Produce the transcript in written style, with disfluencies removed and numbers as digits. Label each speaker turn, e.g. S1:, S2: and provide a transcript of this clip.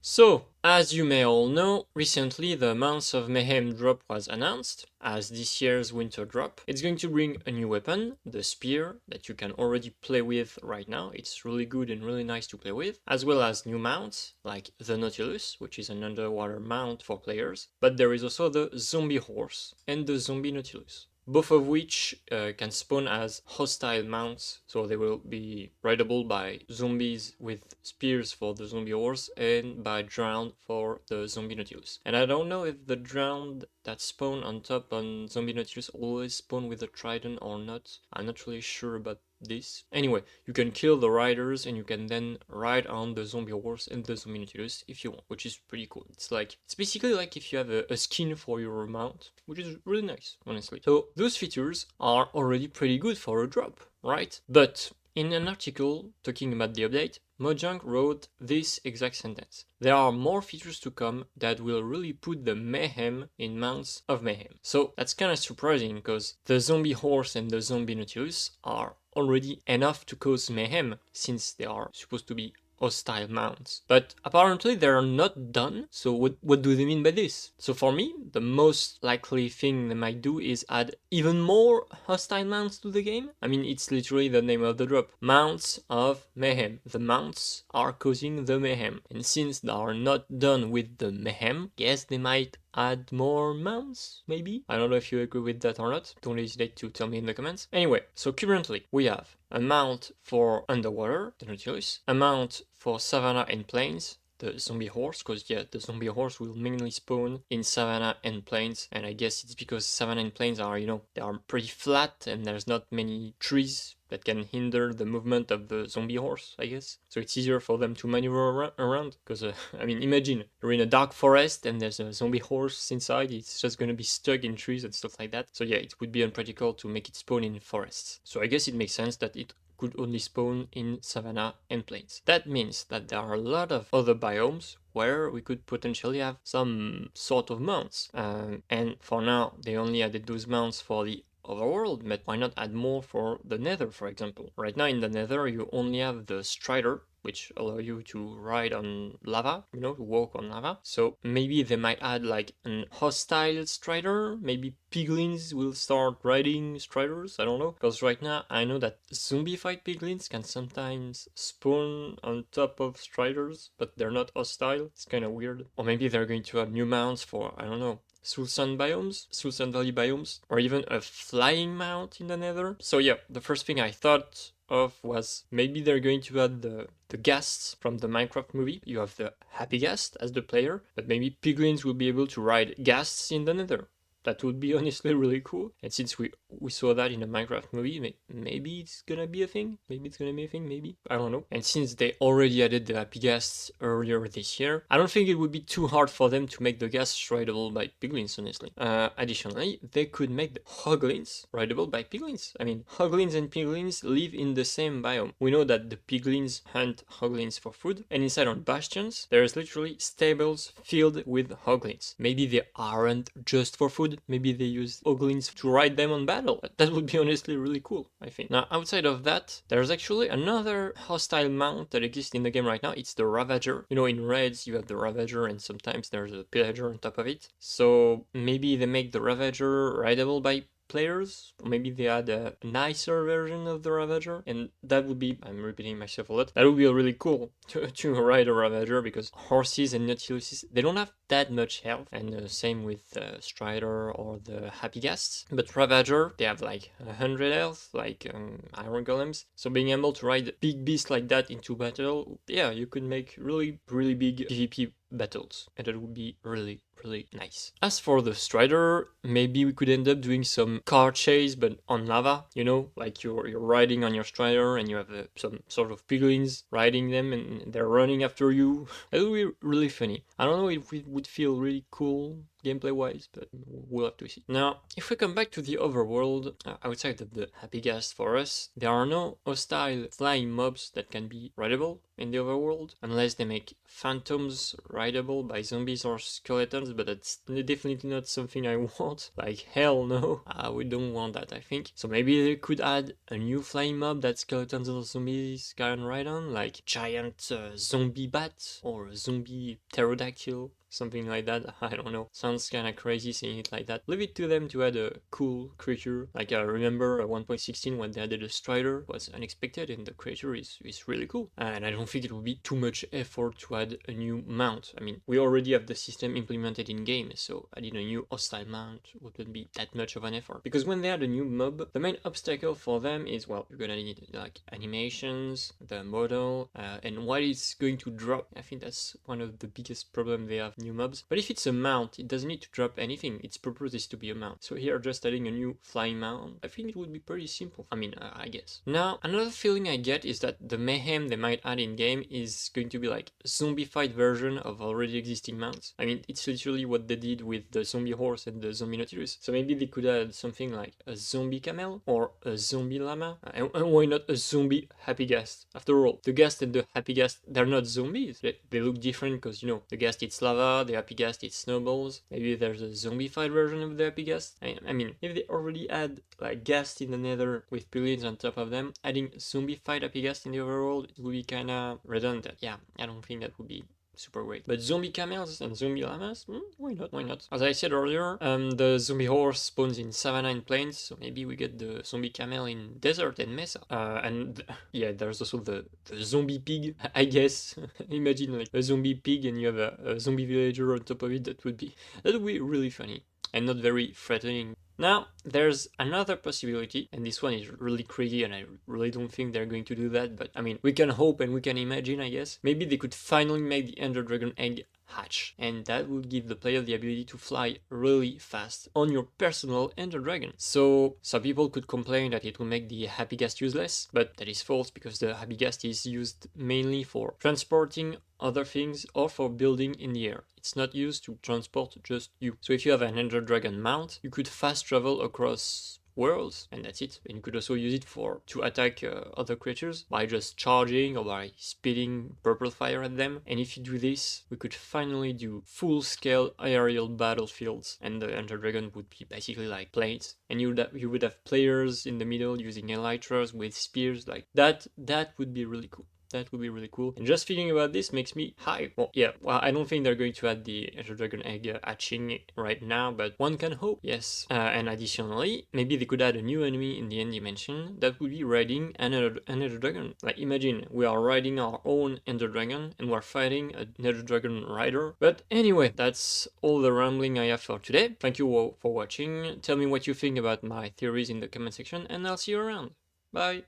S1: So, as you may all know, recently the Months of Mayhem drop was announced as this year's winter drop. It's going to bring a new weapon, the spear, that you can already play with right now. It's really good and really nice to play with, as well as new mounts like the Nautilus, which is an underwater mount for players, but there is also the Zombie Horse and the Zombie Nautilus, both of which can spawn as hostile mounts, so they will be rideable by zombies with spears for the zombie horse and by drowned for the zombie nautilus. And I don't know if the drowned that spawn on top on zombie nautilus always spawn with a trident or not. I'm not really sure about this. Anyway, you can kill the riders and you can then ride on the zombie horse and the zombie nautilus if you want, which is pretty cool. It's basically like if you have a skin for your mount, which is really nice, honestly. So those features are already pretty good for a drop, right? But in an article talking about the update, Mojang wrote this exact sentence. There are more features to come that will really put the mayhem in Months of Mayhem. So that's kind of surprising because the zombie horse and the zombie nautilus are already enough to cause mayhem since they are supposed to be hostile mounts. But apparently they are not done, so what do they mean by this? So for me, the most likely thing they might do is add even more hostile mounts to the game. I mean, it's literally the name of the drop. Mounts of Mayhem. The mounts are causing the mayhem. And since they are not done with the mayhem, yes, they might add more mounts, maybe? I don't know if you agree with that or not. Don't hesitate to tell me in the comments. Anyway, so currently we have a mount for underwater, the Nautilus, a mount for savannah and plains, the zombie horse, because yeah, the zombie horse will mainly spawn in savannah and plains, and I guess it's because savannah and plains are, they are pretty flat and there's not many trees that can hinder the movement of the zombie horse, I guess. So it's easier for them to maneuver around, because, I mean, imagine you're in a dark forest and there's a zombie horse inside, it's just gonna be stuck in trees and stuff like that. So yeah, it would be unpractical to make it spawn in forests. So I guess it makes sense that it could only spawn in savannah and plains. That means that there are a lot of other biomes where we could potentially have some sort of mounts. And for now, they only added those mounts for the overworld, but why not add more for the nether, for example? Right now in the nether, you only have the strider, which allow you to ride on lava, to walk on lava. So maybe they might add like an hostile strider. Maybe piglins will start riding striders, I don't know. Because right now I know that zombified piglins can sometimes spawn on top of striders, but they're not hostile. It's kind of weird. Or maybe they're going to have new mounts for, I don't know, Sulsan biomes, Sulsan Valley biomes, or even a flying mount in the nether. So yeah, the first thing I thought of was maybe they're going to add the ghasts from the Minecraft movie. You have the happy ghast as the player, but maybe piglins will be able to ride ghasts in the nether. That would be honestly really cool. And since we saw that in a Minecraft movie, maybe it's gonna be a thing. Maybe. I don't know. And since they already added the happy ghasts earlier this year, I don't think it would be too hard for them to make the ghasts rideable by piglins, honestly. Additionally, they could make the hoglins rideable by piglins. I mean, hoglins and piglins live in the same biome. We know that the piglins hunt hoglins for food, and inside on bastions, there's literally stables filled with hoglins. Maybe they aren't just for food, maybe they use hoglins to ride them on battle. That would be honestly really cool, I think. Now, outside of that, there's actually another hostile mount that exists in the game right now. It's the Ravager. In raids, you have the Ravager, and sometimes there's a Pillager on top of it. So maybe they make the Ravager rideable by players, or maybe they add a nicer version of the Ravager, and that would be, I'm repeating myself a lot, that would be really cool to ride a Ravager, because horses and Nautiluses, they don't have that much health, and same with Strider or the Happy Ghasts, but Ravager, they have like 100 health, like Iron Golems, so being able to ride big beasts like that into battle, yeah, you could make really big PvP battles, and that would be really nice. As for the Strider, maybe we could end up doing some car chase, but on lava, like you're riding on your Strider and you have some sort of piglins riding them and they're running after you. That would be really funny. I don't know if it would feel really cool gameplay wise, but we'll have to see. Now, if we come back to the overworld, outside of the Happy Ghast Forest, there are no hostile flying mobs that can be rideable in the overworld, unless they make phantoms rideable by zombies or skeletons, but that's definitely not something I want. Like, hell no. We don't want that, I think. So maybe they could add a new flying mob that skeletons or zombies can ride on, like giant zombie bat or a zombie pterodactyl. Something like that, I don't know. Sounds kinda crazy saying it like that. Leave it to them to add a cool creature. Like I remember 1.16 when they added a strider was unexpected and the creature is really cool. And I don't think it would be too much effort to add a new mount. I mean, we already have the system implemented in game, so adding a new hostile mount wouldn't be that much of an effort. Because when they add a new mob, the main obstacle for them is, well, you're gonna need like animations, the model, and what it's going to drop. I think that's one of the biggest problems they have new mobs. But if it's a mount, it doesn't need to drop anything. Its purpose is to be a mount. So here, just adding a new flying mount, I think it would be pretty simple. I mean, I guess. Now, another feeling I get is that the mayhem they might add in game is going to be like a zombified version of already existing mounts. I mean, it's literally what they did with the zombie horse and the zombie nautilus. So maybe they could add something like a zombie camel or a zombie llama. And why not a zombie happy ghast? After all, the ghast and the happy ghast, they're not zombies. They look different because, you know, the ghast eats lava, the happy ghast eats snowballs. Maybe there's a zombified version of the happy ghast. I mean, if they already add like ghast in the nether with pillars on top of them, adding zombified happy ghast in the overworld, it would be kinda redundant. Yeah, I don't think that would be super great. But zombie camels and zombie llamas? Why not? Why not? As I said earlier, the zombie horse spawns in savanna and plains, so maybe we get the zombie camel in desert and mesa. Yeah, there's also the zombie pig, I guess. Imagine like a zombie pig and you have a zombie villager on top of it. That would be really funny and not very threatening. Now, there's another possibility, and this one is really crazy, and I really don't think they're going to do that, but I mean, we can hope and we can imagine, I guess. Maybe they could finally make the Ender Dragon egg hatch, and that would give the player the ability to fly really fast on your personal Ender Dragon. So, some people could complain that it will make the Happy Ghast useless, but that is false because the Happy Ghast is used mainly for transporting other things or for building in the air. It's not used to transport just you. So if you have an Ender Dragon mount, you could fast travel across worlds, and that's it. And you could also use it to attack other creatures by just charging or by spitting purple fire at them. And if you do this, we could finally do full-scale aerial battlefields, and the Ender Dragon would be basically like planes. And you would have players in the middle using elytras with spears like that. That would be really cool. That would be really cool. And just thinking about this makes me hype. Well, yeah, well, I don't think they're going to add the Ender Dragon egg hatching right now, but one can hope, yes. And additionally, maybe they could add a new enemy in the end dimension that would be riding an Ender Dragon. Like, imagine, we are riding our own Ender Dragon and we're fighting an Ender Dragon rider. But anyway, that's all the rambling I have for today. Thank you all for watching. Tell me what you think about my theories in the comment section, and I'll see you around. Bye!